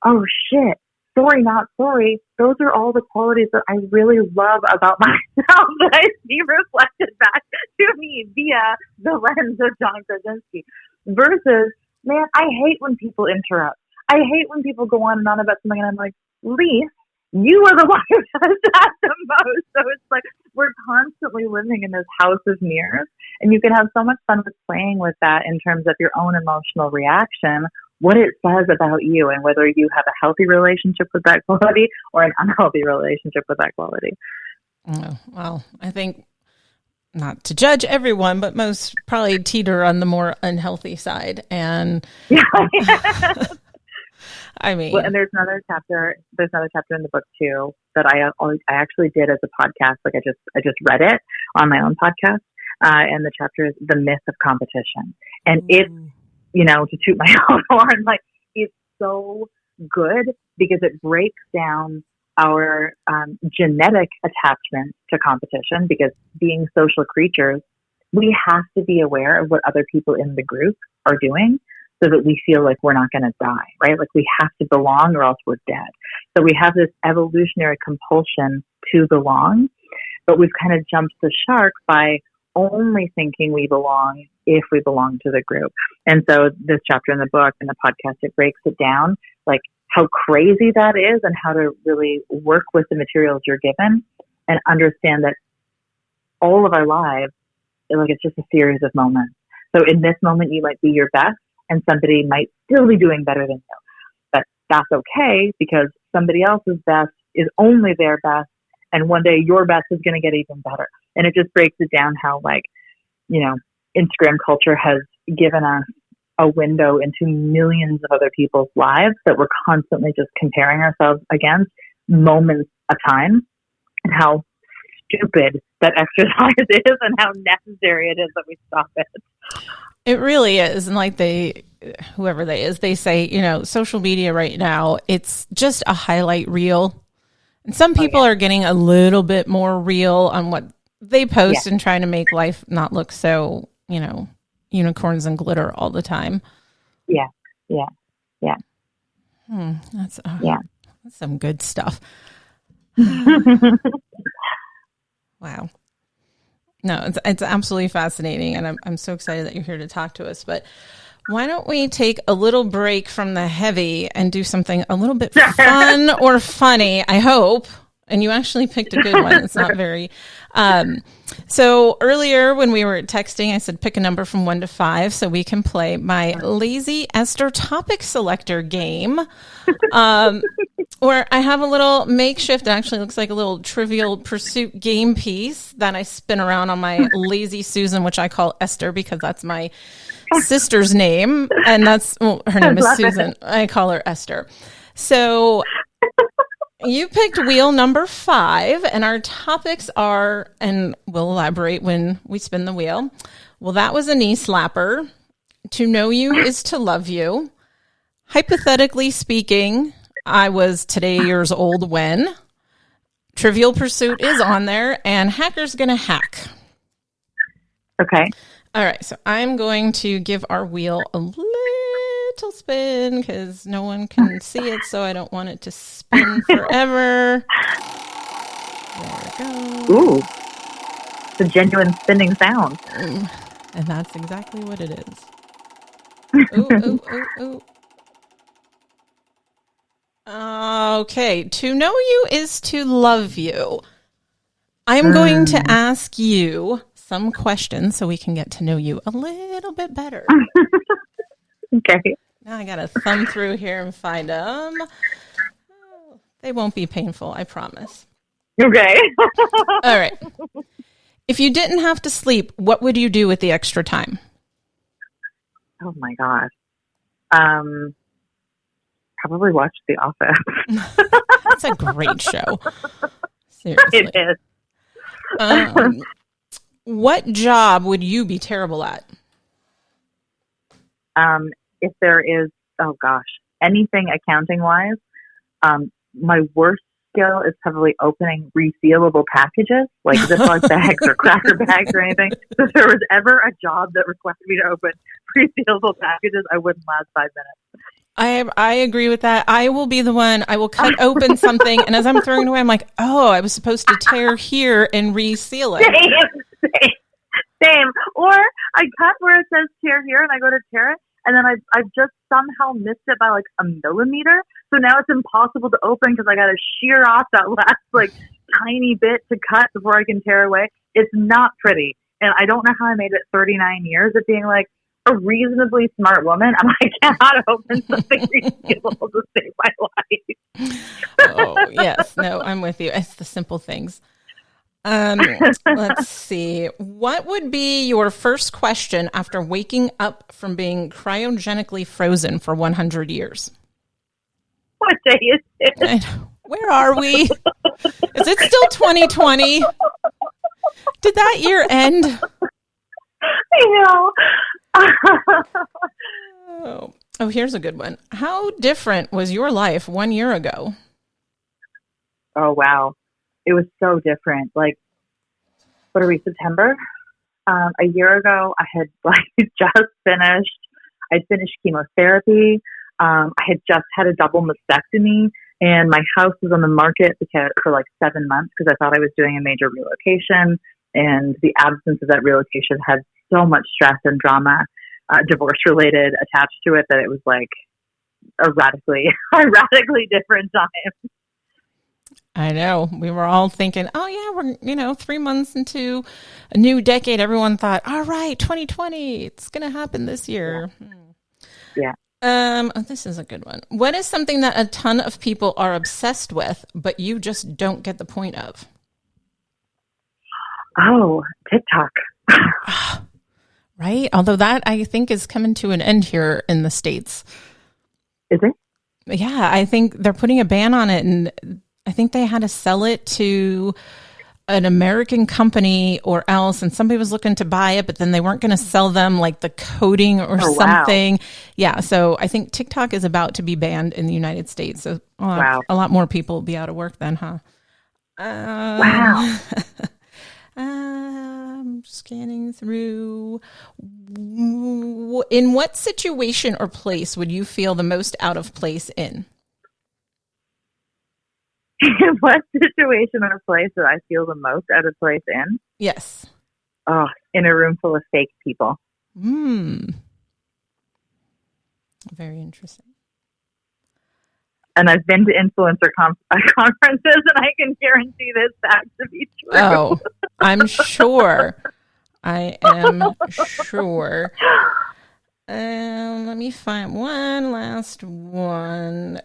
oh shit. Sorry, not sorry. Those are all the qualities that I really love about myself that I see reflected back to me via the lens of John Krasinski. Versus, man, I hate when people interrupt. I hate when people go on and on about something and I'm like, Lise, you are the one who does that the most. So it's like we're constantly living in this house of mirrors and you can have so much fun with playing with that in terms of your own emotional reaction, what it says about you and whether you have a healthy relationship with that quality or an unhealthy relationship with that quality. Oh, well, I think not to judge everyone, but most probably teeter on the more unhealthy side. And I mean, and there's another chapter in the book too that I actually did as a podcast. Like I just read it on my own podcast. And the chapter is The Myth of Competition. And it's, to toot my own horn, like it's so good because it breaks down our genetic attachment to competition, because being social creatures, we have to be aware of what other people in the group are doing so that we feel like we're not going to die, right? Like we have to belong or else we're dead. So we have this evolutionary compulsion to belong but we've kind of jumped the shark by only thinking we belong if we belong to the group. And so this chapter in the book and the podcast, it breaks it down, like how crazy that is and how to really work with the materials you're given and understand that all of our lives, like, it's just a series of moments. So in this moment, you might be your best and somebody might still be doing better than you. But that's okay, because somebody else's best is only their best. And one day your best is going to get even better. And it just breaks it down how, like, you know, Instagram culture has given us a window into millions of other people's lives that we're constantly just comparing ourselves against moments at a time, and how stupid that exercise is and how necessary it is that we stop it. It really is. And like whoever they is, they say, you know, social media right now, it's just a highlight reel. And some people are getting a little bit more real on what they post and trying to make life not look so, you know, unicorns and glitter all the time. Yeah. That's some good stuff. Wow. No, it's absolutely fascinating, and I'm so excited that you're here to talk to us. But why don't we take a little break from the heavy and do something a little bit fun or funny, I hope. And you actually picked a good one. It's not very... So earlier when we were texting, I said pick a number from 1 to 5 so we can play my Lazy Esther topic selector game, where I have a little makeshift, it actually looks like a little Trivial Pursuit game piece that I spin around on my Lazy Susan, which I call Esther because that's my sister's name. And her name is Susan. I call her Esther. So... You picked wheel number 5, and our topics are, and we'll elaborate when we spin the wheel. Well, that was a knee slapper. To know you is to love you. Hypothetically speaking, I was today years old when. Trivial Pursuit is on there, and Hacker's Gonna Hack. Okay. All right, so I'm going to give our wheel a little spin because no one can see it, so I don't want it to spin forever. There we go. Ooh, it's a genuine spinning sound. And that's exactly what it is. Ooh. Okay, to know you is to love you. I'm going to ask you some questions so we can get to know you a little bit better. Okay. Now I got to thumb through here and find them. Oh, they won't be painful, I promise. Okay. All right. If you didn't have to sleep, what would you do with the extra time? Oh my gosh. Probably watch The Office. That's a great show. Seriously. It is. What job would you be terrible at? If there is, anything accounting wise, my worst skill is probably opening resealable packages, like Ziploc bags or cracker bags or anything. So if there was ever a job that required me to open resealable packages, I wouldn't last 5 minutes. I agree with that. I will be the one, I will cut open something, and as I'm throwing it away, I'm like, oh, I was supposed to tear here and reseal it. Same. Or I cut where it says tear here, and I go to tear it, and then I've just somehow missed it by like a millimeter. So now it's impossible to open because I got to shear off that last like tiny bit to cut before I can tear away. It's not pretty. And I don't know how I made it 39 years of being like a reasonably smart woman. And I cannot open something resealable to save my life. Oh, yes. No, I'm with you. It's the simple things. Let's see. What would be your first question after waking up from being cryogenically frozen for 100 years? What day is it? Where are we? Is it still 2020? Did that year end? I know. Oh, here's a good one. How different was your life 1 year ago? Oh, wow. It was so different. Like, what are we, September? A year ago, I had just finished. I'd finished chemotherapy. I had just had a double mastectomy. And my house was on the market for like 7 months because I thought I was doing a major relocation. And the absence of that relocation had so much stress and drama, divorce related, attached to it, that it was like a radically different time. I know. We were all thinking, oh yeah, we're, 3 months into a new decade. Everyone thought, all right, 2020, it's going to happen this year. Yeah. This is a good one. What is something that a ton of people are obsessed with, but you just don't get the point of? Oh, TikTok. Right? Although that, I think, is coming to an end here in the States. Is it? Yeah, I think they're putting a ban on it, and I think they had to sell it to an American company or else, and somebody was looking to buy it, but then they weren't going to sell them like the coding or something. Wow. Yeah, so I think TikTok is about to be banned in the United States. So a lot more people will be out of work then, huh? Wow. I'm scanning through. In what situation or place would you feel the most out of place in? In what situation or place would I feel the most out of place in? Yes. Oh, in a room full of fake people. Very interesting. And I've been to influencer conferences, and I can guarantee this fact to be true. Oh, I'm sure. I am sure. Let me find one last one.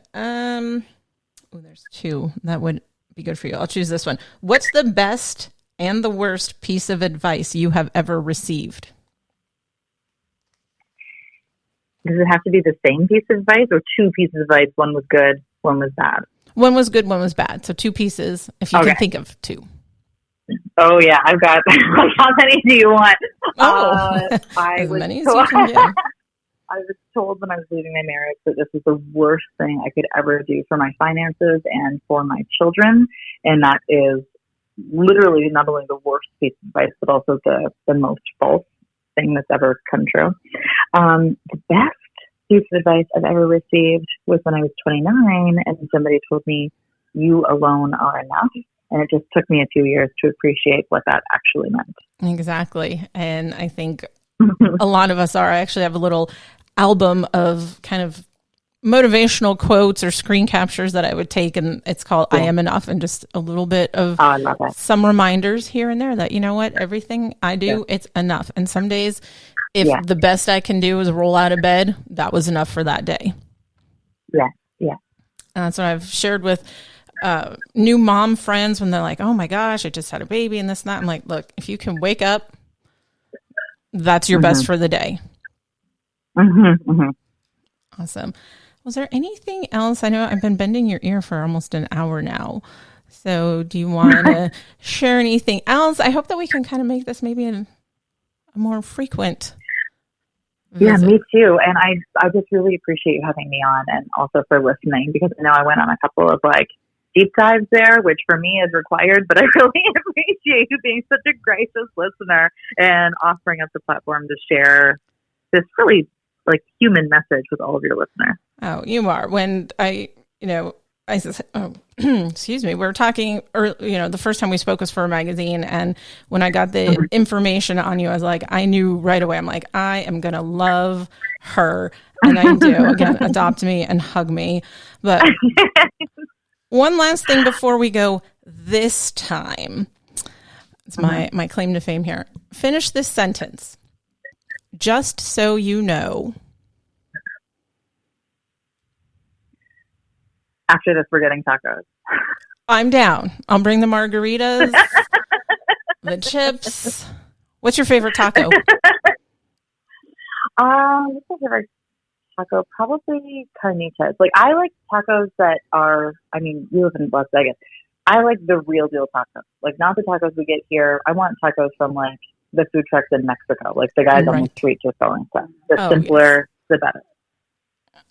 There's two. That would be good for you. I'll choose this one. What's the best and the worst piece of advice you have ever received? Does it have to be the same piece of advice or two pieces of advice? One was good, one was bad. One was good, one was bad. So two pieces, if you can think of two. Oh, yeah. I've got, how many do you want? As many as you can do. I was told when I was leaving my marriage that this was the worst thing I could ever do for my finances and for my children. And that is literally not only the worst piece of advice, but also the most false thing that's ever come true. The best piece of advice I've ever received was when I was 29, and somebody told me, "You alone are enough." And it just took me a few years to appreciate what that actually meant. Exactly. And I think a lot of us are. I actually have a little album of kind of motivational quotes or screen captures that I would take, and it's called I Am Enough, and just a little bit of some reminders here and there that, you know what, everything I do, it's enough. And some days, if the best I can do is roll out of bed, that was enough for that day. Yeah. And that's what I've shared with new mom friends when they're like, oh my gosh, I just had a baby and this and that. I'm like, look, if you can wake up, that's your best for the day. Awesome. Was there anything else? I know I've been bending your ear for almost an hour now. So do you want to share anything else? I hope that we can kind of make this maybe a more frequent visit. Yeah, me too. And I just really appreciate you having me on, and also for listening, because I know I went on a couple of deep dives there, which for me is required, but I really appreciate you being such a gracious listener and offering us the platform to share this really human message with all of your listeners. Oh, you are. When excuse me, we were talking, the first time we spoke was for a magazine. And when I got the information on you, I was like, I knew right away. I'm like, I am going to love her. And I do. Again, adopt me and hug me. But one last thing before we go this time. It's my claim to fame here. Finish this sentence. Just so you know. After this, we're getting tacos. I'm down. I'll bring the margaritas, the chips. What's your favorite taco? What's my favorite taco? Probably carnitas. I like tacos that are, you live in Las Vegas. I like the real deal tacos. Not the tacos we get here. I want tacos from the food trucks in Mexico. The guys on the street just selling stuff. The simpler, the better.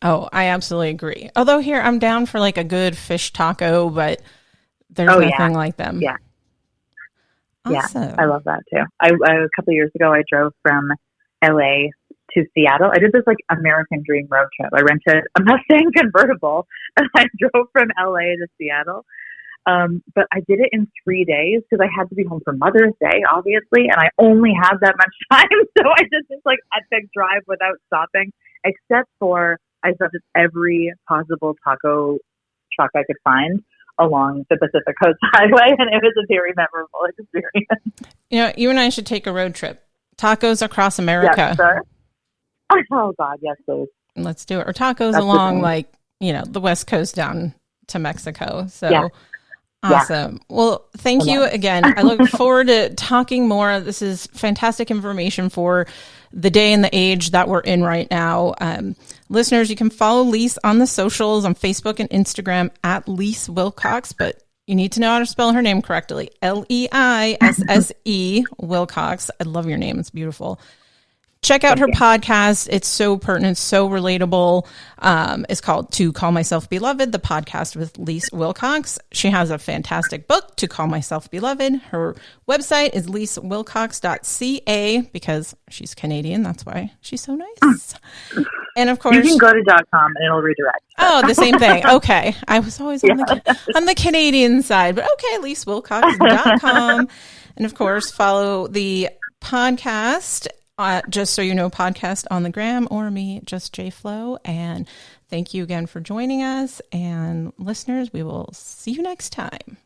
Oh, I absolutely agree. Although here I'm down for a good fish taco, but there's nothing like them. Yeah. Awesome. Yeah, I love that too. A couple of years ago, I drove from LA to Seattle. I did this like American dream road trip. I rented a Mustang convertible and I drove from LA to Seattle. But I did it in 3 days because I had to be home for Mother's Day, obviously, and I only had that much time. So I did this like epic drive without stopping, except for I stopped at every possible taco truck I could find along the Pacific Coast Highway, and it was a very memorable experience. You know, you and I should take a road trip. Tacos across America. Yes, sir. Oh, God, yes, please. Let's do it. Or tacos along, like, you know, the West Coast down to Mexico. So yeah. awesome. Yeah. Well, thank you again. I look forward to talking more. This is fantastic information for the day and the age that we're in right now. Listeners, you can follow Lise on the socials on Facebook and Instagram at Lise Wilcox, but you need to know how to spell her name correctly. Leisse Wilcox. I love your name. It's beautiful. Check out her podcast. It's so pertinent, so relatable. It's called To Call Myself Beloved, the podcast with Lise Wilcox. She has a fantastic book, To Call Myself Beloved. Her website is lisewilcox.ca because she's Canadian. That's why she's so nice. And of course, you can go to .com and it'll redirect. Oh, the same thing. Okay. I was always on the Canadian side, but okay, lisewilcox.com. And of course, follow the podcast. Just So You Know podcast on the gram, or me, just J Flow. And thank you again for joining us. And listeners, we will see you next time.